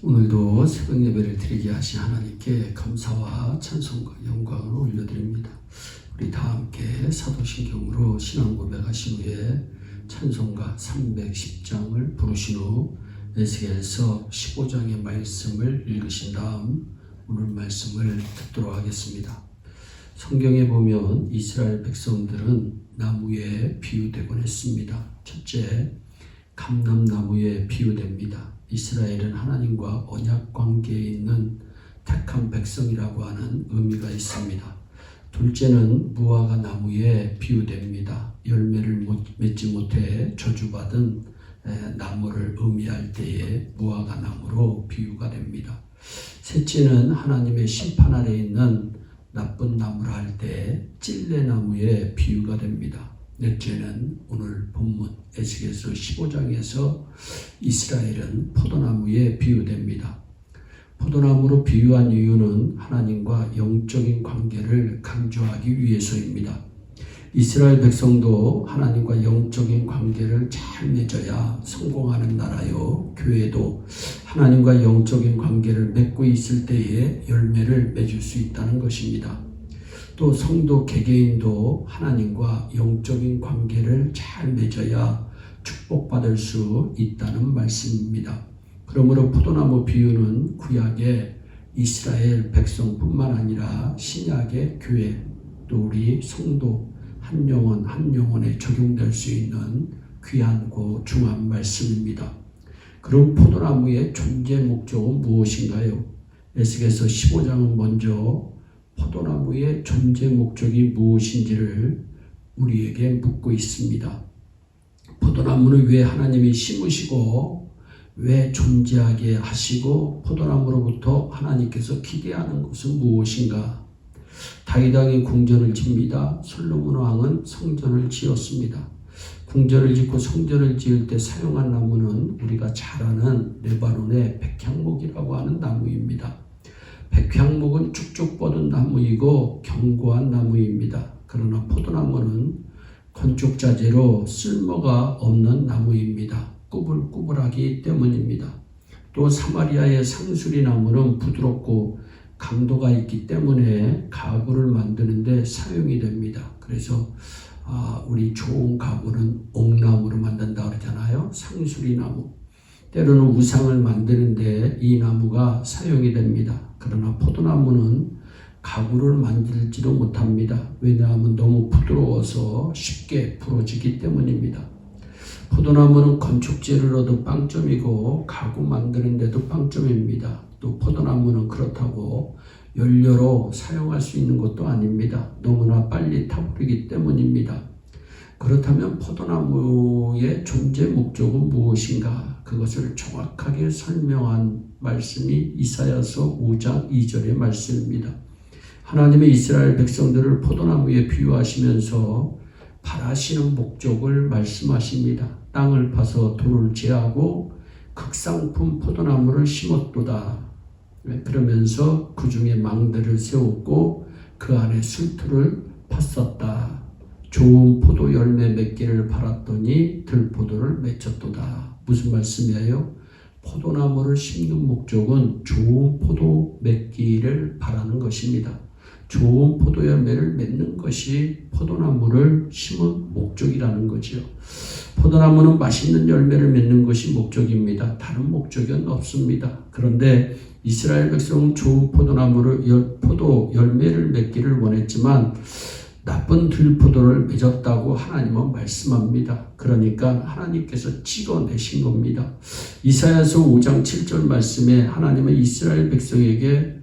오늘도 새벽 예배를 드리게 하신 하나님께 감사와 찬송과 영광을 올려드립니다. 우리 다 함께 사도신경으로 신앙 고백하신 후에 찬송가 310장을 부르신 후 에스겔서 15장의 말씀을 읽으신 다음 오늘 말씀을 듣도록 하겠습니다. 성경에 보면 이스라엘 백성들은 나무에 비유되곤 했습니다. 첫째, 감람나무에 비유됩니다. 이스라엘은 하나님과 언약 관계에 있는 택한 백성이라고 하는 의미가 있습니다. 둘째는 무화과 나무에 비유됩니다. 열매를 맺지 못해 저주받은 나무를 의미할 때에 무화과 나무로 비유가 됩니다. 셋째는 하나님의 심판 아래 있는 나쁜 나무라 할 때 찔레나무에 비유가 됩니다. 넷째는 오늘 본문 에스겔서 15장에서 이스라엘은 포도나무에 비유됩니다. 포도나무로 비유한 이유는 하나님과 영적인 관계를 강조하기 위해서입니다. 이스라엘 백성도 하나님과 영적인 관계를 잘 맺어야 성공하는 나라요, 교회도 하나님과 영적인 관계를 맺고 있을 때에 열매를 맺을 수 있다는 것입니다. 또 성도 개개인도 하나님과 영적인 관계를 잘 맺어야 축복받을 수 있다는 말씀입니다. 그러므로 포도나무 비유는 구약의 이스라엘 백성뿐만 아니라 신약의 교회 또 우리 성도 한 영혼 한 영혼에 적용될 수 있는 귀하고 중요한 말씀입니다. 그럼 포도나무의 존재 목적은 무엇인가요? 에스겔서 15장은 먼저 포도나무의 존재 목적이 무엇인지를 우리에게 묻고 있습니다. 포도나무는 왜 하나님이 심으시고 왜 존재하게 하시고 포도나무로부터 하나님께서 기대하는 것은 무엇인가? 다윗 왕이 궁전을 집니다. 솔로몬 왕은 성전을 지었습니다. 궁전을 짓고 성전을 지을 때 사용한 나무는 우리가 잘 아는 레바논의 백향목이라고 하는 나무입니다. 백향목은 쭉쭉 뻗은 나무이고 견고한 나무입니다. 그러나 포도나무는 건축자재로 쓸모가 없는 나무입니다. 꾸불꾸불하기 때문입니다. 또 사마리아의 상수리 나무는 부드럽고 강도가 있기 때문에 가구를 만드는 데 사용이 됩니다. 그래서 우리 좋은 가구는 옥나무로 만든다 그러잖아요. 상수리 나무. 때로는 우상을 만드는데 이 나무가 사용이 됩니다. 그러나 포도나무는 가구를 만들지도 못합니다. 왜냐하면 너무 부드러워서 쉽게 부러지기 때문입니다. 포도나무는 건축재료로도 빵점이고 가구 만드는 데도 빵점입니다. 또 포도나무는 그렇다고 연료로 사용할 수 있는 것도 아닙니다. 너무나 빨리 타버리기 때문입니다. 그렇다면 포도나무의 존재 목적은 무엇인가? 그것을 정확하게 설명한 말씀이 이사야서 5장 2절의 말씀입니다. 하나님의 이스라엘 백성들을 포도나무에 비유하시면서 바라시는 목적을 말씀하십니다. 땅을 파서 돌을 제하고 극상품 포도나무를 심었도다. 그러면서 그 중에 망대를 세웠고 그 안에 술틀을 팠었다. 좋은 포도 열매 맺기를 바랐더니 들포도를 맺혔도다. 무슨 말씀이에요? 포도나무를 심는 목적은 좋은 포도 맺기를 바라는 것입니다. 좋은 포도 열매를 맺는 것이 포도나무를 심은 목적이라는 거죠. 포도나무는 맛있는 열매를 맺는 것이 목적입니다. 다른 목적은 없습니다. 그런데 이스라엘 백성은 좋은 포도 열매를 맺기를 원했지만 나쁜 들포도를 맺었다고 하나님은 말씀합니다. 그러니까 하나님께서 찍어내신 겁니다. 이사야서 5장 7절 말씀에 하나님은 이스라엘 백성에게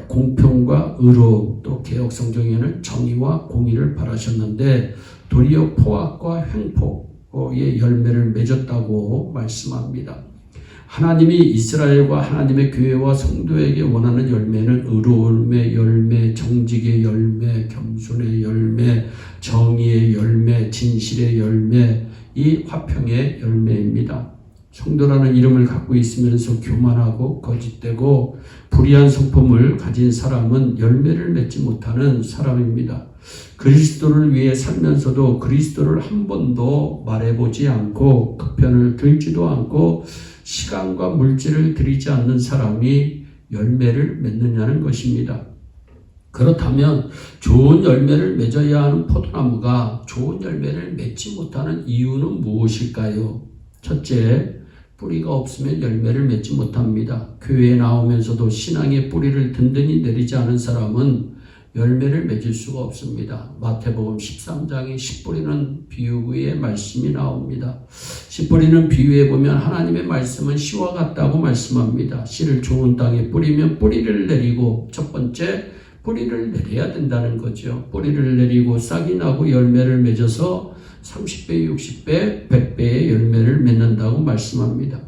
공평과 의로움, 또 개혁성경에는 정의와 공의를 바라셨는데 도리어 포악과 횡포의 열매를 맺었다고 말씀합니다. 하나님이 이스라엘과 하나님의 교회와 성도에게 원하는 열매는 의로움의 열매, 정직의 열매, 겸손의 열매, 정의의 열매, 진실의 열매, 이 화평의 열매입니다. 성도라는 이름을 갖고 있으면서 교만하고 거짓되고 불의한 성품을 가진 사람은 열매를 맺지 못하는 사람입니다. 그리스도를 위해 살면서도 그리스도를 한 번도 말해보지 않고 그 편을 들지도 않고 시간과 물질을 들이지 않는 사람이 열매를 맺느냐는 것입니다. 그렇다면 좋은 열매를 맺어야 하는 포도나무가 좋은 열매를 맺지 못하는 이유는 무엇일까요? 첫째, 뿌리가 없으면 열매를 맺지 못합니다. 교회에 나오면서도 신앙의 뿌리를 든든히 내리지 않은 사람은 열매를 맺을 수가 없습니다. 마태복음 13장에 씨 뿌리는 비유의 말씀이 나옵니다. 씨 뿌리는 비유에 보면 하나님의 말씀은 씨와 같다고 말씀합니다. 씨를 좋은 땅에 뿌리면 뿌리를 내리고, 첫 번째 뿌리를 내려야 된다는 거죠. 뿌리를 내리고 싹이 나고 열매를 맺어서 30배, 60배, 100배의 열매를 맺는다고 말씀합니다.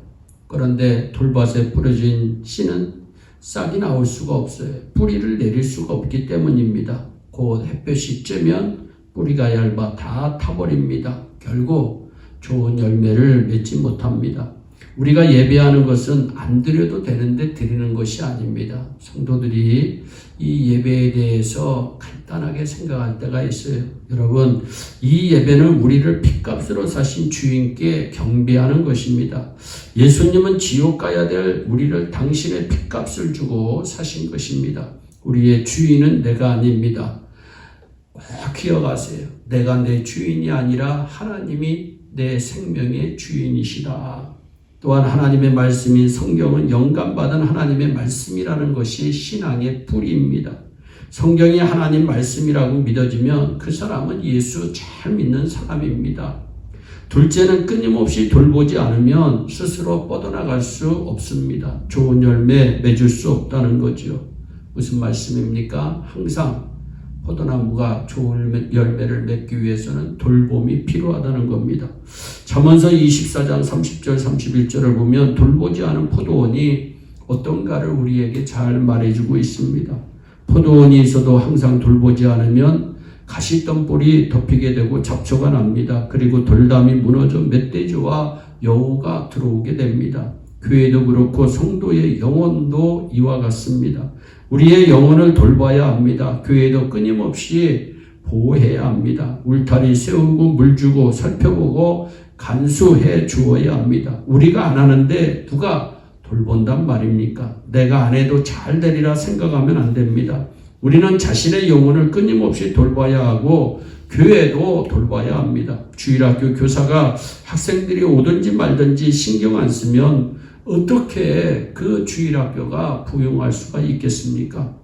그런데 돌밭에 뿌려진 씨는 싹이 나올 수가 없어요. 뿌리를 내릴 수가 없기 때문입니다. 곧 햇볕이 쬐면 뿌리가 얇아 다 타버립니다. 결국 좋은 열매를 맺지 못합니다. 우리가 예배하는 것은 안 드려도 되는데 드리는 것이 아닙니다. 성도들이 이 예배에 대해서 간단하게 생각할 때가 있어요. 여러분, 이 예배는 우리를 핏값으로 사신 주인께 경배하는 것입니다. 예수님은 지옥 가야 될 우리를 당신의 핏값을 주고 사신 것입니다. 우리의 주인은 내가 아닙니다. 꼭 기억하세요. 내가 내 주인이 아니라 하나님이 내 생명의 주인이시다. 또한 하나님의 말씀인 성경은 영감받은 하나님의 말씀이라는 것이 신앙의 뿌리입니다. 성경이 하나님 말씀이라고 믿어지면 그 사람은 예수 잘 믿는 사람입니다. 둘째는 끊임없이 돌보지 않으면 스스로 뻗어나갈 수 없습니다. 좋은 열매 맺을 수 없다는 거죠. 무슨 말씀입니까? 항상 포도나무가 좋은 열매를 맺기 위해서는 돌봄이 필요하다는 겁니다. 잠언서 24장 30절 31절을 보면 돌보지 않은 포도원이 어떤가를 우리에게 잘 말해주고 있습니다. 포도원이 있어도 항상 돌보지 않으면 가시덤불이 덮이게 되고 잡초가 납니다. 그리고 돌담이 무너져 멧돼지와 여우가 들어오게 됩니다. 교회도 그렇고 성도의 영혼도 이와 같습니다. 우리의 영혼을 돌봐야 합니다. 교회도 끊임없이 보호해야 합니다. 울타리 세우고 물 주고 살펴보고 간수해 주어야 합니다. 우리가 안 하는데 누가 돌본단 말입니까? 내가 안 해도 잘 되리라 생각하면 안 됩니다. 우리는 자신의 영혼을 끊임없이 돌봐야 하고 교회도 돌봐야 합니다. 주일학교 교사가 학생들이 오든지 말든지 신경 안 쓰면 어떻게 그 주일학교가 부흥할 수가 있겠습니까?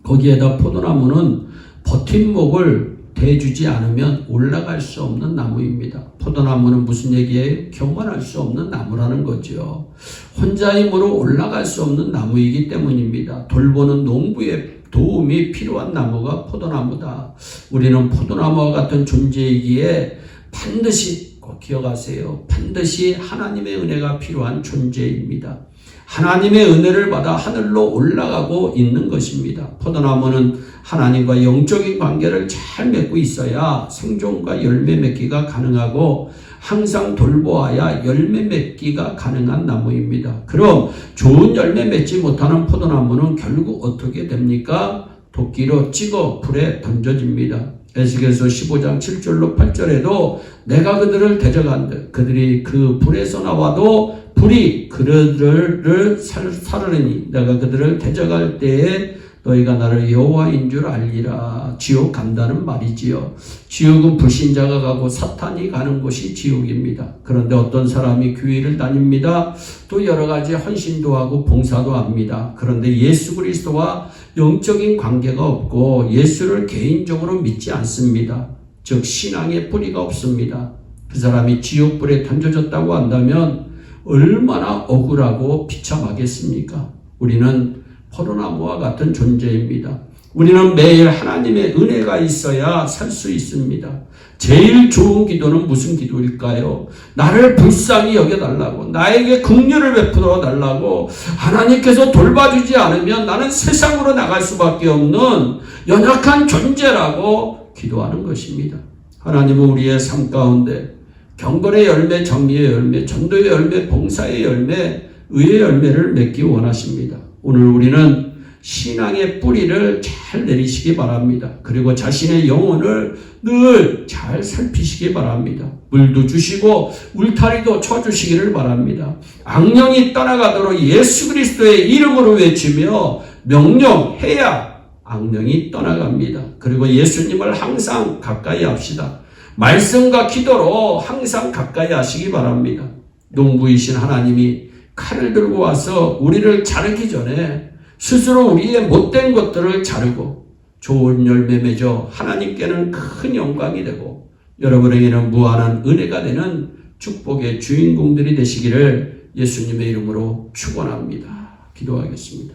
거기에다 포도나무는 버팀목을 대주지 않으면 올라갈 수 없는 나무입니다. 포도나무는 무슨 얘기예요? 경건할 수 없는 나무라는 거죠. 혼자 힘으로 올라갈 수 없는 나무이기 때문입니다. 돌보는 농부의 도움이 필요한 나무가 포도나무다. 우리는 포도나무와 같은 존재이기에 반드시 꼭 기억하세요. 반드시 하나님의 은혜가 필요한 존재입니다. 하나님의 은혜를 받아 하늘로 올라가고 있는 것입니다. 포도나무는 하나님과 영적인 관계를 잘 맺고 있어야 생존과 열매 맺기가 가능하고 항상 돌보아야 열매 맺기가 가능한 나무입니다. 그럼 좋은 열매 맺지 못하는 포도나무는 결국 어떻게 됩니까? 도끼로 찍어 불에 던져집니다. 에스겔서 15장 7절로 8절에도 내가 그들을 대적한들 그들이 그 불에서 나와도 불이 그들을 사르르니 내가 그들을 대적할 때에 너희가 나를 여호와인 줄 알리라. 지옥 간다는 말이지요. 지옥은 불신자가 가고 사탄이 가는 곳이 지옥입니다. 그런데 어떤 사람이 교회를 다닙니다. 또 여러 가지 헌신도 하고 봉사도 합니다. 그런데 예수 그리스도와 영적인 관계가 없고 예수를 개인적으로 믿지 않습니다. 즉 신앙의 뿌리가 없습니다. 그 사람이 지옥불에 던져졌다고 한다면 얼마나 억울하고 비참하겠습니까? 우리는 포도나무와 같은 존재입니다. 우리는 매일 하나님의 은혜가 있어야 살 수 있습니다. 제일 좋은 기도는 무슨 기도일까요? 나를 불쌍히 여겨달라고, 나에게 긍휼을 베풀어 달라고, 하나님께서 돌봐주지 않으면 나는 세상으로 나갈 수밖에 없는 연약한 존재라고 기도하는 것입니다. 하나님은 우리의 삶 가운데 경건의 열매, 정의의 열매, 전도의 열매, 봉사의 열매, 의의 열매를 맺기 원하십니다. 오늘 우리는 신앙의 뿌리를 잘 내리시기 바랍니다. 그리고 자신의 영혼을 늘 잘 살피시기 바랍니다. 물도 주시고 울타리도 쳐주시기를 바랍니다. 악령이 떠나가도록 예수 그리스도의 이름으로 외치며 명령해야 악령이 떠나갑니다. 그리고 예수님을 항상 가까이 합시다. 말씀과 기도로 항상 가까이 하시기 바랍니다. 농부이신 하나님이 칼을 들고 와서 우리를 자르기 전에 스스로 우리의 못된 것들을 자르고 좋은 열매 맺어 하나님께는 큰 영광이 되고 여러분에게는 무한한 은혜가 되는 축복의 주인공들이 되시기를 예수님의 이름으로 축원합니다. 기도하겠습니다.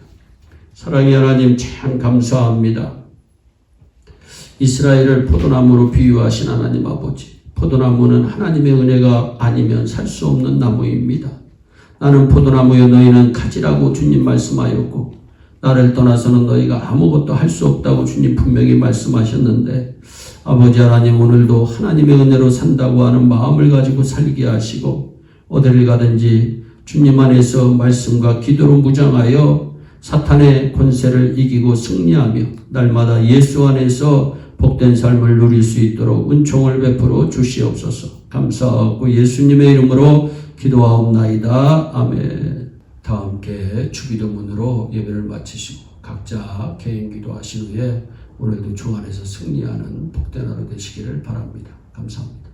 사랑의 하나님 참 감사합니다. 이스라엘을 포도나무로 비유하신 하나님 아버지, 포도나무는 하나님의 은혜가 아니면 살 수 없는 나무입니다. 나는 포도나무여 너희는 가지라고 주님 말씀하였고 나를 떠나서는 너희가 아무것도 할 수 없다고 주님 분명히 말씀하셨는데 아버지 하나님 오늘도 하나님의 은혜로 산다고 하는 마음을 가지고 살게 하시고 어디를 가든지 주님 안에서 말씀과 기도로 무장하여 사탄의 권세를 이기고 승리하며 날마다 예수 안에서 복된 삶을 누릴 수 있도록 은총을 베풀어 주시옵소서. 감사하고 예수님의 이름으로 기도하옵나이다. 아멘. 다 함께 주기도문으로 예배를 마치시고 각자 개인 기도하신 후에 오늘도 주 안에서 승리하는 복된 하루 되시기를 바랍니다. 감사합니다.